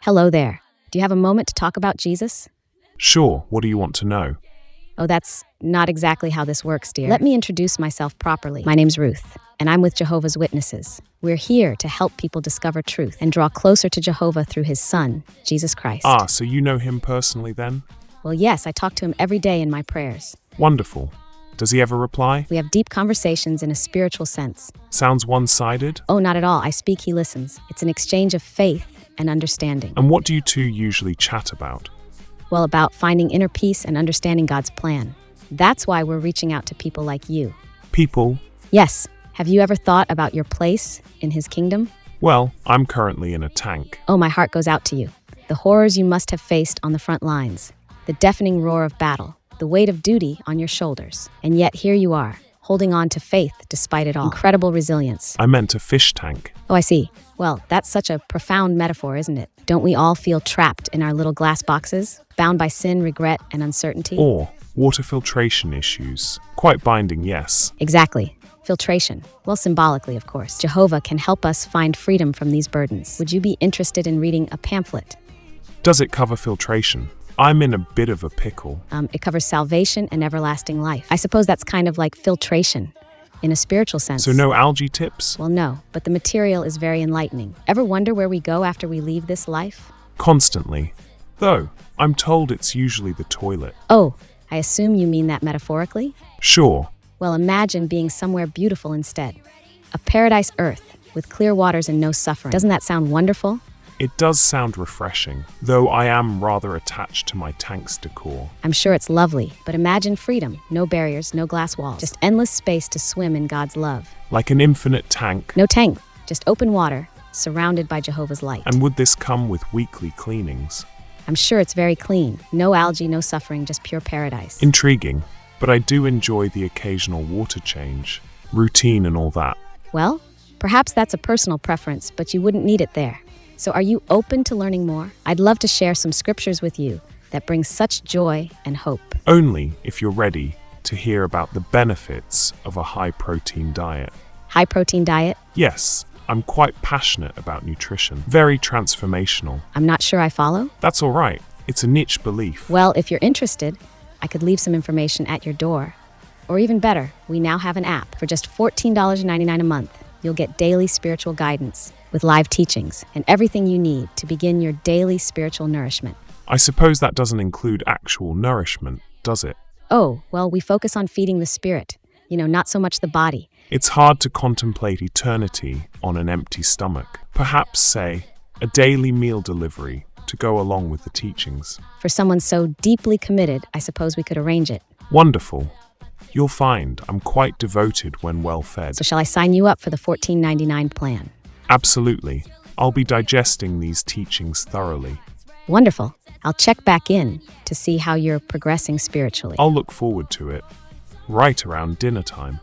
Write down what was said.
Hello there. Do you have a moment to talk about Jesus? Sure, what do you want to know? Oh, that's not exactly how this works, dear. Let me introduce myself properly. My name's Ruth, and I'm with Jehovah's Witnesses. We're here to help people discover truth and draw closer to Jehovah through his son, Jesus Christ. Ah, so you know him personally then? Well, yes, I talk to him every day in my prayers. Wonderful. Does he ever reply? We have deep conversations in a spiritual sense. Sounds one-sided? Oh, not at all. I speak, he listens. It's an exchange of faith and understanding. And what do you two usually chat about? Well, about finding inner peace and understanding God's plan. That's why we're reaching out to people like you. People? Yes. Have you ever thought about your place in his kingdom? Well, I'm currently in a tank. Oh, my heart goes out to you. The horrors you must have faced on the front lines, the deafening roar of battle, the weight of duty on your shoulders. And yet here you are, holding on to faith despite it all. Incredible resilience. I meant a fish tank. Oh, I see. Well, that's such a profound metaphor, isn't it? Don't we all feel trapped in our little glass boxes, bound by sin, regret, and uncertainty? Or water filtration issues. Quite binding, yes. Exactly. Filtration. Well, symbolically, of course. Jehovah can help us find freedom from these burdens. Would you be interested in reading a pamphlet? Does it cover filtration? I'm in a bit of a pickle. It covers salvation and everlasting life. I suppose that's kind of like filtration in a spiritual sense. So no algae tips? Well, no, but the material is very enlightening. Ever wonder where we go after we leave this life? Constantly. Though, I'm told it's usually the toilet. Oh, I assume you mean that metaphorically? Sure. Well, imagine being somewhere beautiful instead. A paradise earth with clear waters and no suffering. Doesn't that sound wonderful? It does sound refreshing, though I am rather attached to my tank's decor. I'm sure it's lovely, but imagine freedom. No barriers, no glass walls. Just endless space to swim in God's love. Like an infinite tank. No tank, just open water, surrounded by Jehovah's light. And would this come with weekly cleanings? I'm sure it's very clean. No algae, no suffering, just pure paradise. Intriguing, but I do enjoy the occasional water change, routine and all that. Well, perhaps that's a personal preference, but you wouldn't need it there. So are you open to learning more? I'd love to share some scriptures with you that bring such joy and hope. Only if you're ready to hear about the benefits of a high-protein diet. High-protein diet? Yes, I'm quite passionate about nutrition. Very transformational. I'm not sure I follow. That's all right. It's a niche belief. Well, if you're interested, I could leave some information at your door. Or even better, we now have an app. For just $14.99 a month, you'll get daily spiritual guidance with live teachings and everything you need to begin your daily spiritual nourishment. I suppose that doesn't include actual nourishment, does it? Oh, well, we focus on feeding the spirit, not so much the body. It's hard to contemplate eternity on an empty stomach. Perhaps, say, a daily meal delivery to go along with the teachings. For someone so deeply committed, I suppose we could arrange it. Wonderful. You'll find I'm quite devoted when well fed. So shall I sign you up for the $14.99 plan? Absolutely. I'll be digesting these teachings thoroughly. Wonderful. I'll check back in to see how you're progressing spiritually. I'll look forward to it. Right around dinner time.